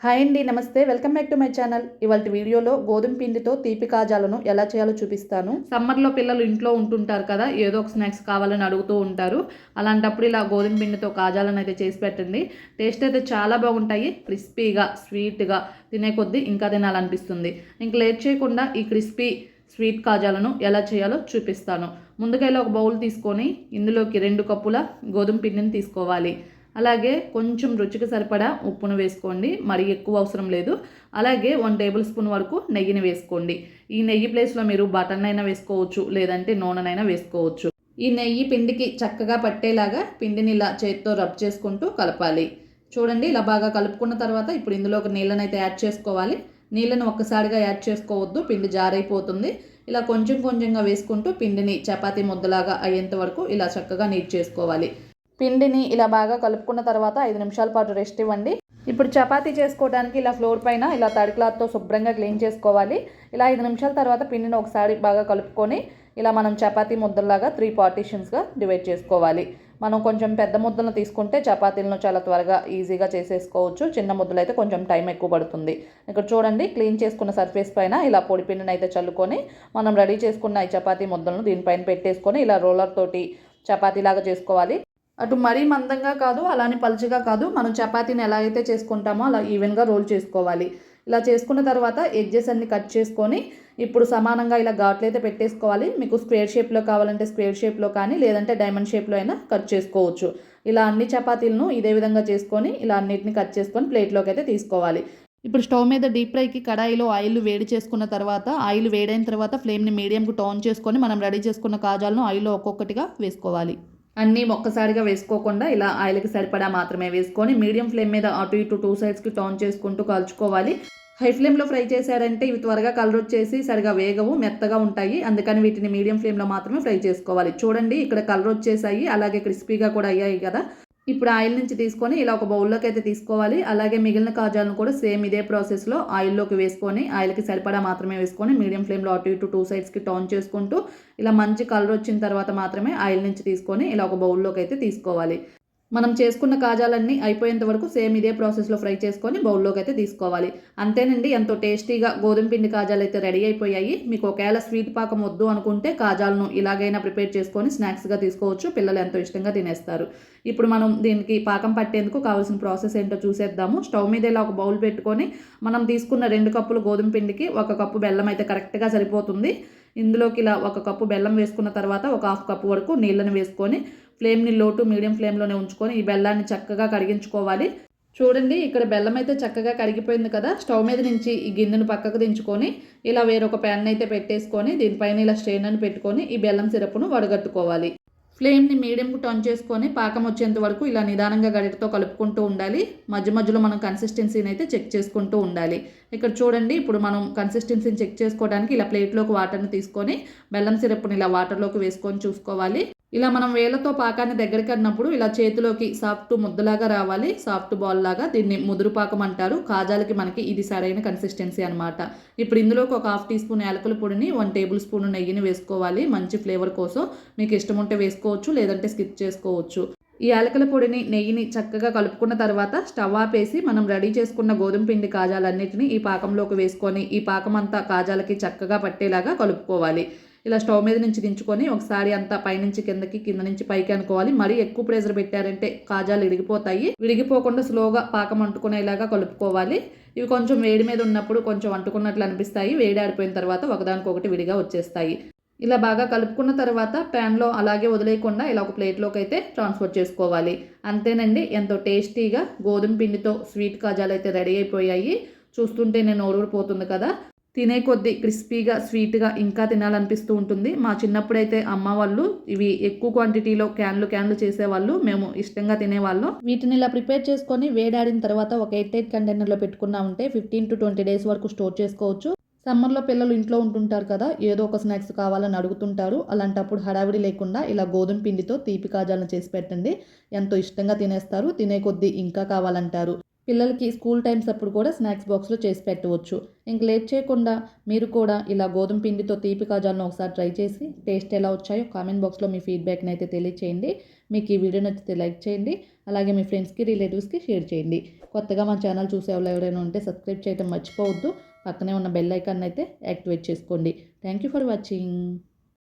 Hi అండి, నమస్తే. Welcome back to my channel. ఇవాళ వీడియోలో గోధుమ పిండితో తీపి కాజాలను ఎలా చేయాలో చూపిస్తాను. సమ్మర్లో పిల్లలు ఇంట్లో ఉంటుంటారు కదా, ఏదో ఒక స్నాక్స్ కావాలని అడుగుతూ ఉంటారు. అలాంటప్పుడు ఇలా గోధుమ పిండితో కాజాలను అయితే చేసి పెట్టండి. టేస్ట్ అయితే చాలా బాగుంటాయి. క్రిస్పీగా, స్వీట్గా తినే కొద్దీ ఇంకా తినాలనిపిస్తుంది. ఇంక లేట్ చేయకుండా ఈ క్రిస్పీ స్వీట్ కాజాలను ఎలా చేయాలో చూపిస్తాను. ముందుగా ఇలా ఒక బౌల్ తీసుకొని ఇందులోకి 2 కప్పుల గోధుమ పిండిని తీసుకోవాలి. అలాగే కొంచెం రుచికి సరిపడా ఉప్పును వేసుకోండి, మరీ ఎక్కువ అవసరం లేదు. అలాగే 1 టేబుల్ స్పూన్ వరకు నెయ్యిని వేసుకోండి. ఈ నెయ్యి ప్లేస్లో మీరు బటర్నైనా అయినా వేసుకోవచ్చు, లేదంటే నూనెనైనా వేసుకోవచ్చు. ఈ నెయ్యి పిండికి చక్కగా పట్టేలాగా పిండిని ఇలా చేతితో రబ్ చేసుకుంటూ కలపాలి. చూడండి, ఇలా బాగా కలుపుకున్న తర్వాత ఇప్పుడు ఇందులో ఒక నీళ్ళని అయితే యాడ్ చేసుకోవాలి. నీళ్ళను ఒక్కసారిగా యాడ్ చేసుకోవద్దు, పిండి జారైపోతుంది. ఇలా కొంచెం కొంచెంగా వేసుకుంటూ పిండిని చపాతీ ముద్దలాగా అయ్యేంత వరకు ఇలా చక్కగా నీట్ చేసుకోవాలి. పిండిని ఇలా బాగా కలుపుకున్న తర్వాత 5 నిమిషాల పాటు రెస్ట్ ఇవ్వండి. ఇప్పుడు చపాతీ చేసుకోవడానికి ఇలా ఫ్లోర్ పైన ఇలా తడి క్లాత్తో శుభ్రంగా క్లీన్ చేసుకోవాలి. ఇలా 5 నిమిషాల తర్వాత పిండిని ఒకసారి బాగా కలుపుకొని ఇలా మనం చపాతీ ముద్దలాగా 3 పార్టీషన్స్గా డివైడ్ చేసుకోవాలి. మనం కొంచెం పెద్ద ముద్దలను తీసుకుంటే చపాతీలను చాలా త్వరగా ఈజీగా చేసేసుకోవచ్చు. చిన్న ముద్దలు అయితే కొంచెం టైం ఎక్కువ పడుతుంది. ఇక్కడ చూడండి, క్లీన్ చేసుకున్న సర్ఫేస్ పైన ఇలా పొడి పిండిని అయితే చల్లుకొని మనం రెడీ చేసుకున్న ఈ చపాతీ ముద్దలను దీనిపైన పెట్టేసుకొని ఇలా రోలర్ తోటి చపాతీలాగా చేసుకోవాలి. అటు మరీ మందంగా కాదు, అలానే పలుచగా కాదు. మనం చపాతీని ఎలా అయితే చేసుకుంటామో అలా ఈవెన్గా రోల్ చేసుకోవాలి. ఇలా చేసుకున్న తర్వాత ఎడ్జెస్ అన్ని కట్ చేసుకొని ఇప్పుడు సమానంగా ఇలా ఘాట్లు అయితే పెట్టేసుకోవాలి. మీకు స్క్వేర్ షేప్లో కావాలంటే స్క్వేర్ షేప్లో కానీ, లేదంటే డైమండ్ షేప్లో అయినా కట్ చేసుకోవచ్చు. ఇలా అన్ని చపాతీలను ఇదే విధంగా చేసుకొని ఇలా అన్నిటిని కట్ చేసుకొని ప్లేట్లోకి అయితే తీసుకోవాలి. ఇప్పుడు స్టవ్ మీద డీప్ ఫ్రైకి కడాయిలో ఆయిల్ వేడి చేసుకున్న తర్వాత, ఆయిల్ వేడైన తర్వాత ఫ్లేమ్ని మీడియంకు టర్న్ చేసుకొని మనం రెడీ చేసుకున్న కాజాలను ఆయిల్లో ఒక్కొక్కటిగా వేసుకోవాలి. అన్నీ ఒక్కసారిగా వేసుకోకుండా ఇలా ఆయిల్కి సరిపడా మాత్రమే వేసుకొని మీడియం ఫ్లేమ్ మీద అటు ఇటు 2 సైడ్స్కి టర్న్ చేసుకుంటూ కాల్చుకోవాలి. హై ఫ్లేమ్లో ఫ్రై చేశారంటే ఇవి త్వరగా కలర్ వచ్చేసి సరిగా వేగవు, మెత్తగా ఉంటాయి. అందుకని వీటిని మీడియం ఫ్లేమ్లో మాత్రమే ఫ్రై చేసుకోవాలి. చూడండి, ఇక్కడ కలర్ వచ్చేసాయి, అలాగే క్రిస్పీగా కూడా అయ్యాయి కదా. ఇప్పుడు ఆయిల్ నుంచి తీసుకొని ఇలా ఒక బౌల్లోకి అయితే తీసుకోవాలి. అలాగే మిగిలిన కాజాలను కూడా సేమ్ ఇదే ప్రాసెస్లో ఆయిల్లోకి వేసుకొని ఆయిల్కి సరిపడా మాత్రమే వేసుకొని మీడియం ఫ్లేమ్లో అటు ఇటు 2 సైడ్స్కి టర్న్ చేసుకుంటూ ఇలా మంచి కలర్ వచ్చిన తర్వాత మాత్రమే ఆయిల్ నుంచి తీసుకొని ఇలా ఒక బౌల్లోకి అయితే తీసుకోవాలి. మనం చేసుకున్న కాజాలన్నీ అయిపోయేంత వరకు సేమ్ ఇదే ప్రాసెస్లో ఫ్రై చేసుకొని బౌల్లోకి అయితే తీసుకోవాలి. అంతేనండి, ఎంతో టేస్టీగా గోధుమ పిండి కాజాలు అయితే రెడీ అయిపోయాయి. మీకు ఒకవేళ స్వీట్ పాకం వద్దు అనుకుంటే కాజాలను ఇలాగైనా ప్రిపేర్ చేసుకొని స్నాక్స్గా తీసుకోవచ్చు. పిల్లలు ఎంతో ఇష్టంగా తినేస్తారు. ఇప్పుడు మనం దీనికి పాకం పట్టేందుకు కావాల్సిన ప్రాసెస్ ఏంటో చూసేద్దాము. స్టవ్ మీద ఇలా ఒక బౌల్ పెట్టుకొని మనం తీసుకున్న 2 కప్పులు గోధుమ పిండికి 1 కప్పు బెల్లం అయితే కరెక్ట్గా సరిపోతుంది. ఇందులోకి ఇలా 1 కప్పు బెల్లం వేసుకున్న తర్వాత ఒక 1/2 కప్పు వరకు నీళ్ళని వేసుకొని ఫ్లేమ్ని లో టు మీడియం ఫ్లేమ్లోనే ఉంచుకొని ఈ బెల్లాన్ని చక్కగా కరిగించుకోవాలి. చూడండి, ఇక్కడ బెల్లం అయితే చక్కగా కరిగిపోయింది కదా. స్టవ్ మీద నుంచి ఈ గిన్నెను పక్కకు దించుకొని ఇలా వేరొక ప్యాన్ అయితే పెట్టేసుకొని దీనిపైన ఇలా స్ట్రెయినర్ని పెట్టుకొని ఈ బెల్లం సిరప్ను వడగట్టుకోవాలి. ఫ్లేమ్ని మీడియంకు టర్న్ చేసుకొని పాకం వచ్చేంత వరకు ఇలా నిదానంగా గరిటతో కలుపుకుంటూ ఉండాలి. మధ్య మధ్యలో మనం కన్సిస్టెన్సీని అయితే చెక్ చేసుకుంటూ ఉండాలి. ఇక్కడ చూడండి, ఇప్పుడు మనం కన్సిస్టెన్సీని చెక్ చేసుకోవడానికి ఇలా ప్లేట్లోకి వాటర్ని తీసుకొని బెల్లం సిరప్ని ఇలా వాటర్లోకి వేసుకొని చూసుకోవాలి. ఇలా మనం వేళ్ళతో పాకాన్ని దగ్గరికి అన్నప్పుడు ఇలా చేతిలోకి సాఫ్ట్ ముద్దలాగా రావాలి, సాఫ్ట్ బాల్ లాగా. దీన్ని ముదురు పాకం అంటారు. కాజాలకి మనకి ఇది సరైన కన్సిస్టెన్సీ అనమాట. ఇప్పుడు ఇందులోకి ఒక 1/2 టీ స్పూన్ యాలకుల పొడిని, 1 టేబుల్ స్పూన్ నెయ్యిని వేసుకోవాలి. మంచి ఫ్లేవర్ కోసం మీకు ఇష్టం ఉంటే వేసుకోవచ్చు, లేదంటే స్కిప్ చేసుకోవచ్చు. ఈ యాలకుల పొడిని, నెయ్యిని చక్కగా కలుపుకున్న తర్వాత స్టవ్ ఆపేసి మనం రెడీ చేసుకున్న గోధుమ పిండి కాజాలన్నిటిని ఈ పాకంలోకి వేసుకొని ఈ పాకం అంతా కాజాలకి చక్కగా పట్టేలాగా కలుపుకోవాలి. ఇలా స్టవ్ మీద నుంచి దించుకొని ఒకసారి అంతా పైనుంచి కిందకి, కింద నుంచి పైకి అనుకోవాలి. మరీ ఎక్కువ ప్రెషర్ పెట్టారంటే కాజాలు విడిగిపోతాయి. విడిగిపోకుండా స్లోగా పాకం అంటుకునేలాగా కలుపుకోవాలి. ఇవి కొంచెం వేడి మీద ఉన్నప్పుడు కొంచెం అంటుకున్నట్లు అనిపిస్తాయి. వేడి ఆడిపోయిన తర్వాత ఒకదానికొకటి విడిగా వచ్చేస్తాయి. ఇలా బాగా కలుపుకున్న తర్వాత ప్యాన్లో అలాగే వదిలేయకుండా ఇలా ఒక ప్లేట్లోకి అయితే ట్రాన్స్ఫర్ చేసుకోవాలి. అంతేనండి, ఎంతో టేస్టీగా గోధుమ పిండితో స్వీట్ కాజాలు అయితే రెడీ అయిపోయాయి. చూస్తుంటే నేను నోరూరిపోతుంది కదా. తినే కొద్దీ క్రిస్పీగా, స్వీట్గా ఇంకా తినాలనిపిస్తూ ఉంటుంది. మా చిన్నప్పుడైతే అమ్మ వాళ్ళు ఇవి ఎక్కువ క్వాంటిటీలో క్యాన్లు చేసేవాళ్ళు. మేము ఇష్టంగా తినేవాళ్ళం. వీటిని ఇలా ప్రిపేర్ చేసుకొని వేడాడిన తర్వాత ఒక ఎయిర్ టైట్ కంటైనర్లో పెట్టుకున్నామంటే 15 to 20 డేస్ వరకు స్టోర్ చేసుకోవచ్చు. సమ్మర్లో పిల్లలు ఇంట్లో ఉంటుంటారు కదా, ఏదో ఒక స్నాక్స్ కావాలని అడుగుతుంటారు. అలాంటప్పుడు హడావిడి లేకుండా ఇలా గోధుమ పిండితో తీపి కాజాలను చేసి పెట్టండి. ఎంతో ఇష్టంగా తినేస్తారు. తినే కొద్దీ ఇంకా కావాలంటారు. పిల్లలకి స్కూల్ టైమ్స్ అప్పుడు కూడా స్నాక్స్ బాక్స్లో చేసి పెట్టవచ్చు. ఇంక లేట్ చేయకుండా మీరు కూడా ఇలా గోధుమ పిండితో తీపి కాజాలను ఒకసారి ట్రై చేసి టేస్ట్ ఎలా వచ్చాయో కామెంట్ బాక్స్లో మీ ఫీడ్బ్యాక్ని అయితే తెలియచేయండి. మీకు ఈ వీడియో నచ్చితే లైక్ చేయండి. అలాగే మీ ఫ్రెండ్స్కి రిలేటివ్స్కి షేర్ చేయండి. కొత్తగా మా ఛానల్ చూసే వాళ్ళు ఎవరైనా ఉంటే సబ్స్క్రైబ్ చేయడం మర్చిపోవద్దు. పక్కనే ఉన్న బెల్ ఐకాన్ అయితే యాక్టివేట్ చేసుకోండి. Thank you for watching.